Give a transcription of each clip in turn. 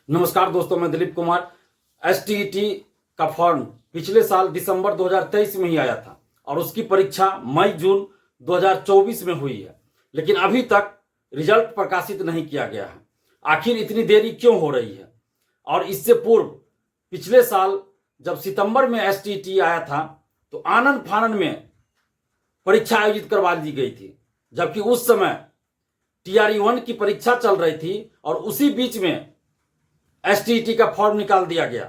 नमस्कार दोस्तों, मैं दिलीप कुमार। एसटीईटी का फॉर्म पिछले साल दिसंबर 2023 में ही आया था और उसकी परीक्षा मई जून 2024 में हुई है, लेकिन अभी तक रिजल्ट प्रकाशित नहीं किया गया है। आखिर इतनी देरी क्यों हो रही है? और इससे पूर्व पिछले साल जब सितंबर में एसटीईटी आया था तो आनन फानन में परीक्षा आयोजित करवा दी गई थी, जबकि उस समय TRE-1 की परीक्षा चल रही थी और उसी बीच में एसटीईटी का फॉर्म निकाल दिया गया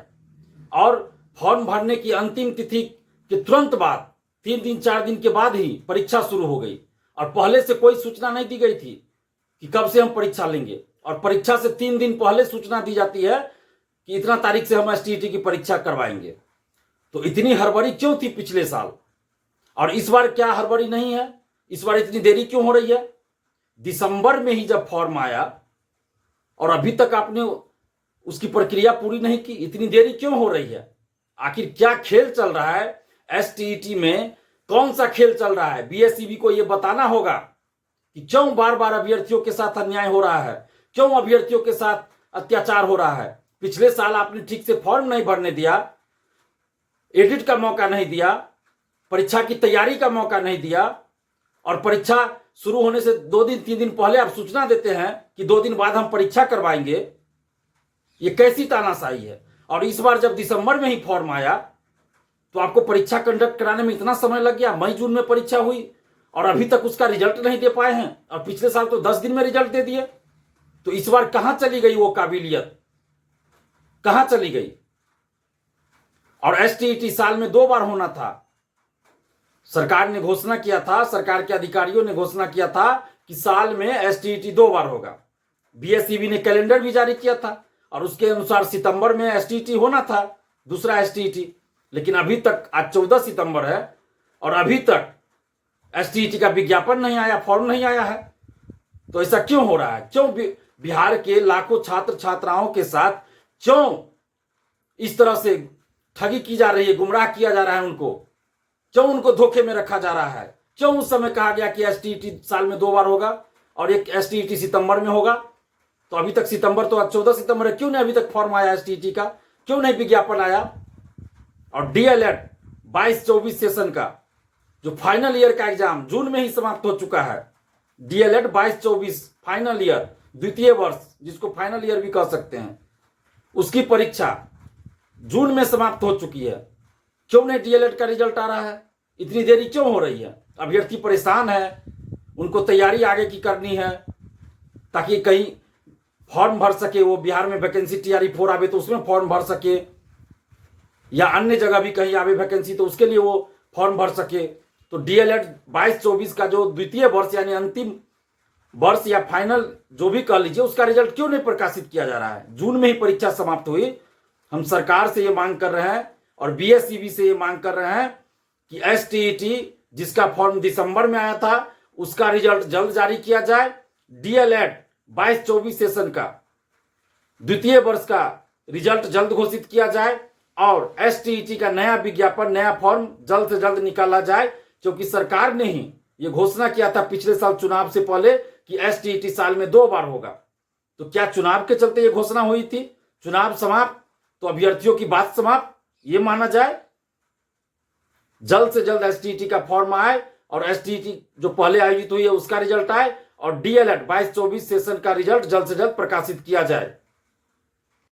और फॉर्म भरने की अंतिम तिथि के तुरंत बाद 3 दिन 4 दिन के बाद ही परीक्षा शुरू हो गई और पहले से कोई सूचना नहीं दी गई थी कि कब से हम परीक्षा लेंगे। और परीक्षा से 3 दिन पहले सूचना दी जाती है कि इतना तारीख से हम एसटीईटी की परीक्षा करवाएंगे। तो इतनी हड़बड़ी क्यों थी पिछले साल, और इस बार क्या हड़बड़ी नहीं है? इस बार इतनी देरी क्यों हो रही है? दिसंबर में ही जब फॉर्म आया और अभी तक आपने उसकी प्रक्रिया पूरी नहीं की, इतनी देरी क्यों हो रही है? आखिर क्या खेल चल रहा है एसटीईटी में? कौन सा खेल चल रहा है? बीएसईबी को यह बताना होगा कि क्यों बार बार अभ्यर्थियों के साथ अन्याय हो रहा है, क्यों अभ्यर्थियों के साथ अत्याचार हो रहा है। पिछले साल आपने ठीक से फॉर्म नहीं भरने दिया, एडिट का मौका नहीं दिया, परीक्षा की तैयारी का मौका नहीं दिया, और परीक्षा शुरू होने से 2 दिन 3 दिन पहले आप सूचना देते हैं कि 2 दिन बाद हम परीक्षा करवाएंगे। ये कैसी तानाशाही है? और इस बार जब दिसंबर में ही फॉर्म आया तो आपको परीक्षा कंडक्ट कराने में इतना समय लग गया। मई जून में परीक्षा हुई और अभी तक उसका रिजल्ट नहीं दे पाए हैं, और पिछले साल तो 10 दिन में रिजल्ट दे दिए। तो इस बार कहां चली गई वो काबिलियत, कहां चली गई? और एसटीईटी साल में 2 बार होना था। सरकार ने घोषणा किया था, सरकार के अधिकारियों ने घोषणा किया था कि साल में एसटीईटी 2 बार होगा। बीएसईबी ने कैलेंडर भी जारी किया था और उसके अनुसार सितंबर में एसटीईटी होना था, दूसरा एसटीईटी। लेकिन अभी तक आज 14 सितंबर है और अभी तक एसटीईटी का विज्ञापन नहीं आया, फॉर्म नहीं आया है। तो ऐसा क्यों हो रहा है? क्यों बिहार के लाखों छात्र छात्राओं के साथ क्यों इस तरह से ठगी की जा रही है, गुमराह किया जा रहा है उनको? क्यों उनको धोखे में रखा जा रहा है? क्यों उस समय कहा गया कि एसटीईटी साल में 2 बार होगा और एक एसटीईटी सितंबर में होगा? तो अभी तक सितंबर तो आज 14 सितंबर है, क्यों नहीं अभी तक फॉर्म आया एसटीईटी का? क्यों नहीं विज्ञापन आया? और डीएलएड 22-24 सेशन का जो फाइनल ईयर का एग्जाम जून में ही समाप्त हो चुका है। डीएलएड 22-24 फाइनल ईयर, द्वितीय वर्ष, जिसको फाइनल ईयर भी कह सकते हैं, उसकी परीक्षा जून में समाप्त हो चुकी है। क्यों नहीं डीएलएड का रिजल्ट आ रहा है? इतनी देरी क्यों हो रही है? अभ्यर्थी परेशान है, उनको तैयारी आगे की करनी है ताकि कहीं फॉर्म भर सके। वो बिहार में वैकेंसी TRE-4 आवे तो उसमें फॉर्म भर सके, या अन्य जगह भी कहीं आवे वैकेंसी तो उसके लिए वो फॉर्म भर सके। तो डीएलएड 22-24 का जो द्वितीय वर्ष यानी अंतिम वर्ष या फाइनल जो भी कह लीजिए, उसका रिजल्ट क्यों नहीं प्रकाशित किया जा रहा है? जून में ही परीक्षा समाप्त हुई। हम सरकार से ये मांग कर रहे हैं और बीएसईबी से ये मांग कर रहे हैं कि एसटीईटी जिसका फॉर्म दिसंबर में आया था उसका रिजल्ट जल्द जारी किया जाए। डीएलएड 22-24 सेशन का द्वितीय वर्ष का रिजल्ट जल्द घोषित किया जाए और एसटीईटी का नया विज्ञापन, नया फॉर्म जल्द से जल्द निकाला जाए, क्योंकि सरकार ने ही यह घोषणा किया था पिछले साल चुनाव से पहले कि एसटीईटी साल में 2 बार होगा। तो क्या चुनाव के चलते यह घोषणा हुई थी? चुनाव समाप्त तो अभ्यर्थियों की बात समाप्त, ये माना जाए? जल्द से जल्द एसटीईटी का फॉर्म आए और एसटीईटी जो पहले आयोजित हुई है उसका रिजल्ट आए और डीएलएड 22-24 सेशन का रिजल्ट जल्द से जल्द प्रकाशित किया जाए।